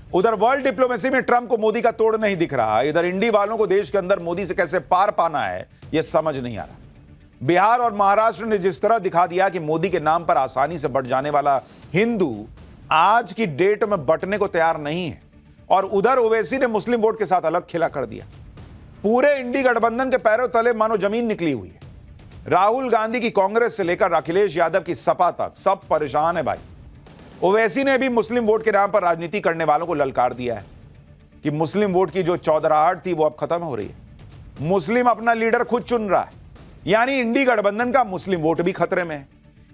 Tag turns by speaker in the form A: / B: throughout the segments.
A: उधर world diplomacy में Trump को मोदी का तोड़ नहीं दिख रहा। इधर इंडी वालों को देश के अंदर मोदी से कैसे पार पाना है यह समझ नहीं आ रहा। बिहार और महाराष्ट्र ने जिस तरह दिखा दिया कि मोदी के नाम पर आसानी से बट जाने वाला हिंदू आज की डेट में बटने को तैयार नहीं है, और उधर ओवैसी ने मुस्लिम वोट के साथ अलग खेला कर दिया। पूरे इंडी गठबंधन के पैरों तले मानो जमीन निकली हुई है। राहुल गांधी की कांग्रेस से लेकर अखिलेश यादव की सपा तक सब परेशान है भाई। ओवैसी ने भी मुस्लिम वोट के नाम पर राजनीति करने वालों को ललकार दिया है कि मुस्लिम वोट की जो चौधराहट थी वो अब खत्म हो रही है। मुस्लिम अपना लीडर खुद चुन रहा है, यानी इंडी गठबंधन का मुस्लिम वोट भी खतरे में है।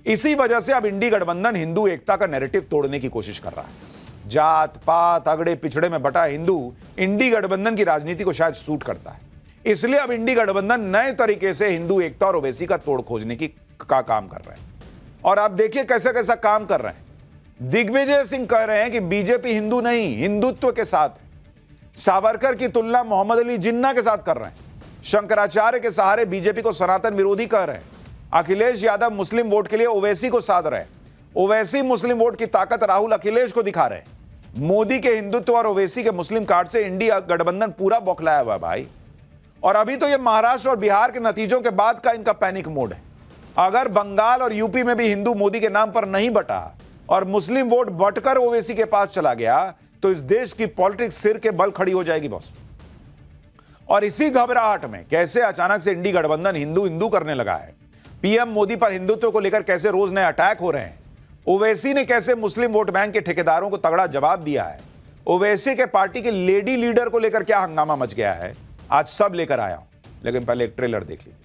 A: इसी वजह से अब इंडी गठबंधन हिंदू एकता का नैरेटिव तोड़ने की कोशिश कर रहा है। जात पात अगड़े पिछड़े में बटा हिंदू इंडी गठबंधन की राजनीति को शायद सूट करता है, इसलिए अब इंडी गठबंधन नए तरीके से हिंदू एकता और ओवैसी का तोड़ खोजने का काम कर रहे हैं। और आप देखिए कैसा कैसा काम कर रहे हैं। दिग्विजय सिंह कह रहे हैं कि बीजेपी हिंदू नहीं हिंदुत्व के साथ है। सावरकर की तुलना मोहम्मद अली जिन्ना के साथ कर रहे हैं। शंकराचार्य के सहारे बीजेपी को सनातन विरोधी कह रहे हैं। अखिलेश यादव मुस्लिम वोट के लिए ओवैसी को साध रहे हैं। ओवैसी मुस्लिम वोट की ताकत राहुल अखिलेश को दिखा रहे हैं। मोदी के हिंदुत्व और ओवैसी के मुस्लिम कार्ड से इंडिया गठबंधन पूरा बौखलाया हुआ है भाई। और अभी तो ये महाराष्ट्र और बिहार के नतीजों के बाद का इनका पैनिक मोड है। अगर बंगाल और यूपी में भी हिंदू मोदी के नाम पर नहीं बटा और मुस्लिम वोट बटकर ओवैसी के पास चला गया तो इस देश की पॉलिटिक्स सिर के बल खड़ी हो जाएगी बॉस। और इसी घबराहट में कैसे अचानक से इंडी गठबंधन हिंदू हिंदू करने लगा है। पीएम मोदी पर हिंदुत्व को लेकर कैसे रोज नए अटैक हो रहे हैं। ओवैसी ने कैसे मुस्लिम वोट बैंक के ठेकेदारों को तगड़ा जवाब दिया है। ओवैसी के पार्टी के लेडी लीडर को लेकर क्या हंगामा मच गया है, आज सब लेकर आया हूं। लेकिन पहले एक ट्रेलर देख लीजिए।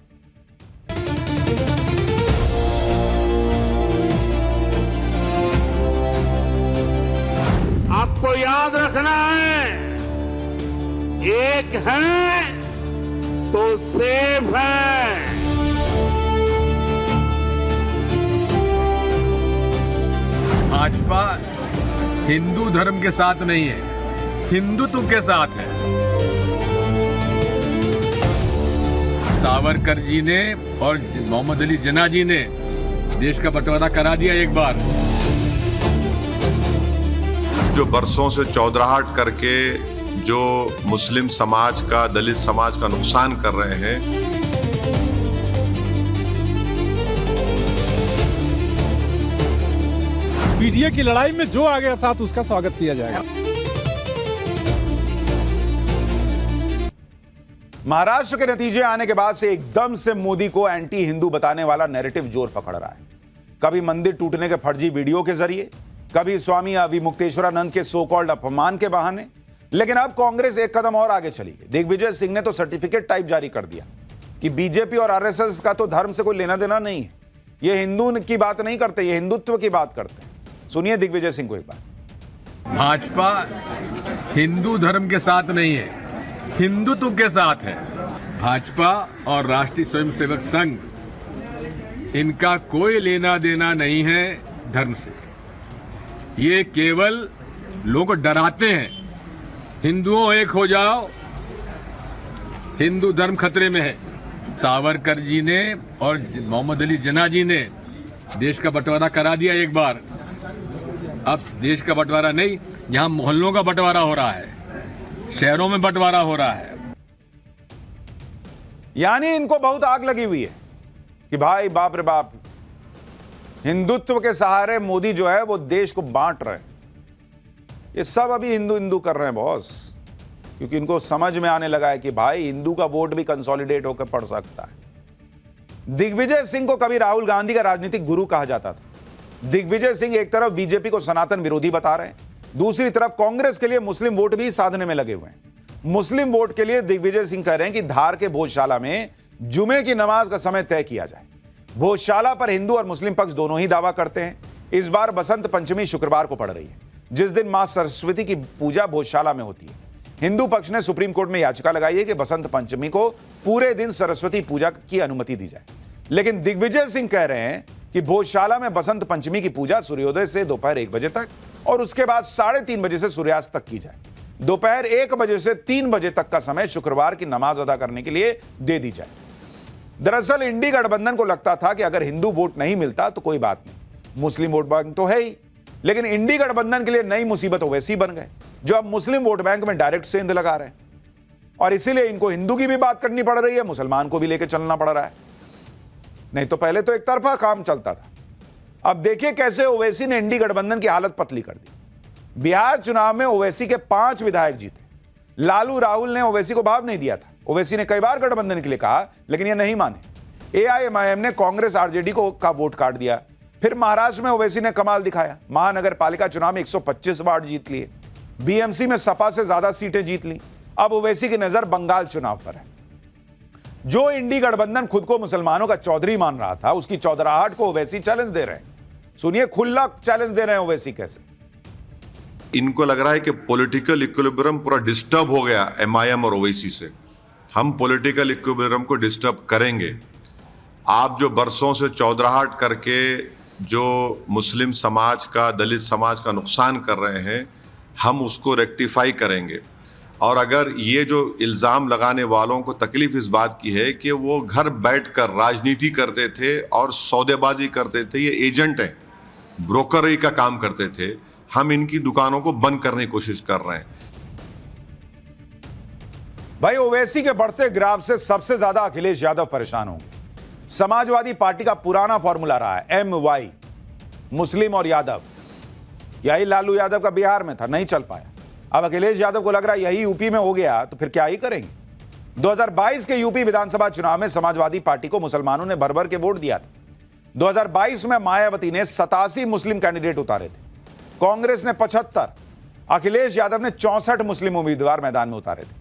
B: आपको याद रखना है, एक है तो सेफ है।
C: भाजपा हिंदू धर्म के साथ नहीं है, हिंदुत्व के साथ है। सावरकर जी ने और मोहम्मद अली जिन्ना जी ने देश का बंटवारा करा दिया एक बार।
D: जो बरसों से चौधराहट करके जो मुस्लिम समाज का, दलित समाज का नुकसान कर रहे हैं,
E: पीडीए की लड़ाई में जो आ गया साथ उसका स्वागत किया जाएगा।
A: महाराष्ट्र के नतीजे आने के बाद से एकदम से मोदी को एंटी हिंदू बताने वाला नैरेटिव जोर पकड़ रहा है। कभी मंदिर टूटने के फर्जी वीडियो के जरिए, कभी स्वामी अविमुक्तेश्वरानंद के सो कॉल्ड अपमान के बहाने। लेकिन अब कांग्रेस एक कदम और आगे चली है। दिग्विजय सिंह ने तो सर्टिफिकेट टाइप जारी कर दिया कि बीजेपी और आरएसएस का तो धर्म से कोई लेना देना नहीं है। ये हिंदू की बात नहीं करते, ये हिंदुत्व की बात करते हैं। सुनिए दिग्विजय सिंह को एक बार।
C: भाजपा हिंदू धर्म के साथ नहीं है, हिंदुत्व के साथ है। भाजपा और राष्ट्रीय स्वयंसेवक संघ, इनका कोई लेना देना नहीं है धर्म से। ये केवल लोगों को डराते हैं, हिंदुओं एक हो जाओ, हिंदू धर्म खतरे में है। सावरकर जी ने और मोहम्मद अली जिन्ना जी ने देश का बंटवारा करा दिया एक बार। अब देश का बंटवारा नहीं, यहां मोहल्लों का बंटवारा हो रहा है, शहरों में बंटवारा हो रहा है।
A: यानी इनको बहुत आग लगी हुई है कि भाई बाप रे बाप, हिंदुत्व के सहारे मोदी जो है वो देश को बांट रहे हैं। ये सब अभी हिंदू हिंदू कर रहे हैं बॉस, क्योंकि इनको समझ में आने लगा है कि भाई हिंदू का वोट भी कंसोलिडेट होकर पड़ सकता है। दिग्विजय सिंह को कभी राहुल गांधी का राजनीतिक गुरु कहा जाता था। दिग्विजय सिंह एक तरफ बीजेपी को सनातन विरोधी बता रहे हैं, दूसरी तरफ कांग्रेस के लिए मुस्लिम वोट भी साधने में लगे हुए हैं। मुस्लिम वोट के लिए दिग्विजय सिंह कह रहे हैं कि धार के भोजशाला में जुमे की नमाज का समय तय किया जाए। भोजशाला पर हिंदू और मुस्लिम पक्ष दोनों ही दावा करते हैं। इस बार बसंत पंचमी शुक्रवार को पड़ रही है, जिस दिन मां सरस्वती की पूजा भोजशाला में होती है। हिंदू पक्ष ने सुप्रीम कोर्ट में याचिका लगाई है कि बसंत पंचमी को पूरे दिन सरस्वती पूजा की अनुमति दी जाए। लेकिन दिग्विजय सिंह कह रहे हैं कि भोजशाला में बसंत पंचमी की पूजा सूर्योदय से दोपहर 1 बजे तक और उसके बाद 3:30 बजे से सूर्यास्त तक की जाए। दोपहर 1 बजे से 3 बजे तक का समय शुक्रवार की नमाज अदा करने के लिए दे दी जाए। दरअसल इंडी गठबंधन को लगता था कि अगर हिंदू वोट नहीं मिलता तो कोई बात नहीं, मुस्लिम वोट बैंक तो है ही, लेकिन इंडी गठबंधन के लिए नई मुसीबत ओवैसी बन गए, जो अब मुस्लिम वोट बैंक में डायरेक्ट सेंध लगा रहे हैं, और इसीलिए इनको हिंदू की भी बात करनी पड़ रही है, मुसलमान को भी लेकर चलना पड़ रहा है। नहीं तो पहले तो एक तरफा काम चलता था। अब देखिए कैसे ओवैसी ने इंडी गठबंधन की हालत पतली कर दी। बिहार चुनाव में ओवैसी के 5 विधायक जीते। लालू राहुल ने ओवैसी को भाव नहीं दिया था। ओवैसी ने कई बार गठबंधन के लिए कहा, लेकिन ये नहीं माने। एआईएमआईएम ने कांग्रेस आरजेडी को का वोट काट दिया। फिर महाराष्ट्र में ओवैसी ने कमाल दिखाया। महानगर पालिका चुनाव में 125 वार्ड जीत लिए। बीएमसी में सपा से ज्यादा सीटें जीत ली। अब ओवैसी की नजर बंगाल चुनाव पर है। जो इंडी गठबंधन खुद को मुसलमानों का चौधरी मान रहा था, उसकी चौधराहट को ओवैसी चैलेंज दे रहे हैं। सुनिए, खुला चैलेंज दे रहे हैं ओवैसी कैसे।
D: इनको लग रहा है कि पॉलिटिकल इक्विलिब्रियम पूरा डिस्टर्ब हो गया एमआईएम और ओवैसी से। हम पॉलिटिकल इक्विलिब्रियम को डिस्टर्ब करेंगे। आप जो बरसों से चौधराहट करके जो मुस्लिम समाज का, दलित समाज का नुकसान कर रहे हैं, हम उसको रेक्टिफाई करेंगे। और अगर ये जो इल्ज़ाम लगाने वालों को तकलीफ इस बात की है कि वो घर बैठकर राजनीति करते थे और सौदेबाजी करते थे, ये एजेंट हैं, ब्रोकरी का काम करते थे, हम इनकी दुकानों को बंद करने की कोशिश कर रहे हैं।
A: भाई, ओवैसी के बढ़ते ग्राफ से सबसे ज्यादा अखिलेश यादव परेशान होंगे। समाजवादी पार्टी का पुराना फॉर्मूला रहा है MY, मुस्लिम और यादव। यही लालू यादव का बिहार में था, नहीं चल पाया। अब अखिलेश यादव को लग रहा है यही यूपी में हो गया तो फिर क्या ही करेंगे। 2022 के यूपी विधानसभा चुनाव में समाजवादी पार्टी को मुसलमानों ने भर भर के वोट दिया था। 2022 में मायावती ने 87 मुस्लिम कैंडिडेट उतारे थे, कांग्रेस ने 75, अखिलेश यादव ने 64 मुस्लिम उम्मीदवार मैदान में उतारे थे।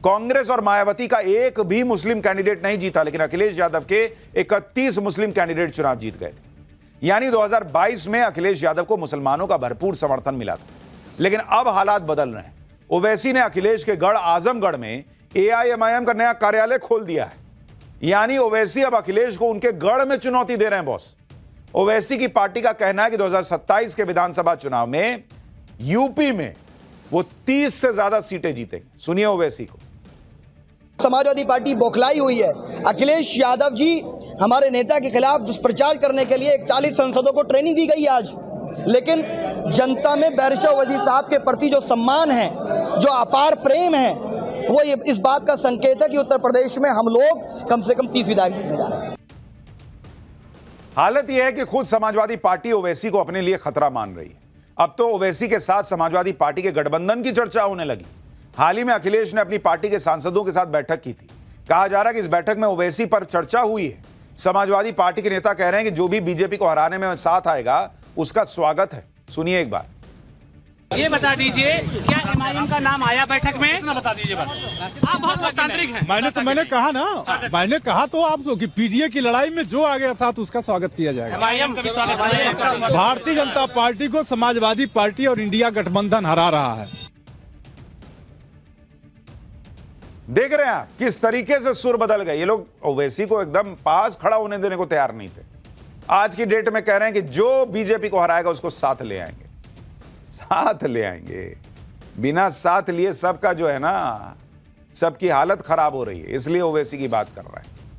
A: कांग्रेस और मायावती का एक भी मुस्लिम कैंडिडेट नहीं जीता, लेकिन अखिलेश यादव के 31 मुस्लिम कैंडिडेट चुनाव जीत गए थे। यानी 2022 में अखिलेश यादव को मुसलमानों का भरपूर समर्थन मिला था। लेकिन अब हालात बदल रहे हैं। ओवैसी ने अखिलेश के गढ़ आजमगढ़ में एआईएमआईएम का नया कार्यालय खोल दिया है। यानी ओवैसी अब अखिलेश को उनके गढ़ में चुनौती दे रहे हैं बॉस। ओवैसी की पार्टी का कहना है कि 2027 के विधानसभा चुनाव में यूपी में वो 30 से ज्यादा सीटें जीतेंगे। सुनिए ओवैसी को।
F: समाजवादी पार्टी बौखलाई हुई है। अखिलेश यादव जी हमारे नेता के खिलाफ दुष्प्रचार करने के लिए 41 सांसदों को ट्रेनिंग दी गई आज, लेकिन जनता में बैरिस्टर ओवैसी साहब के प्रति जो सम्मान है, जो अपार प्रेम है, वो ये इस बात का संकेत है कि उत्तर प्रदेश में हम लोग कम से कम 30 विधायक जीतने जा रहे हैं।
A: हालत यह है कि खुद समाजवादी पार्टी ओवैसी को अपने लिए खतरा मान रही है। अब तो ओवैसी के साथ समाजवादी पार्टी के गठबंधन की चर्चा होने लगी। हाल ही में अखिलेश ने अपनी पार्टी के सांसदों के साथ बैठक की थी। कहा जा रहा है कि इस बैठक में ओवैसी पर चर्चा हुई है। समाजवादी पार्टी के नेता कह रहे हैं कि जो भी बीजेपी को हराने में साथ आएगा उसका स्वागत है। सुनिए एक बार।
G: ये बता दीजिए, क्या एमआईएम का नाम आया बैठक में? बता दीजिए बस। आप बहुत लोकतांत्रिक हैं।
E: मैंने कहा ना, मैंने कहा तो आप कि पीडीए की लड़ाई में जो आ गया साथ उसका स्वागत किया जाएगा।
G: एमआईएम का स्वागत।
E: भारतीय जनता पार्टी को समाजवादी पार्टी और इंडिया गठबंधन हरा रहा है।
A: देख रहे हैं आप किस तरीके से सुर बदल गए। ये लोग ओवैसी को एकदम पास खड़ा होने देने को तैयार नहीं थे। आज की डेट में कह रहे हैं कि जो बीजेपी को हराएगा उसको साथ ले आएंगे, साथ ले आएंगे। बिना साथ लिए सबका जो है ना, सबकी हालत खराब हो रही है, इसलिए ओवैसी की बात कर रहा है।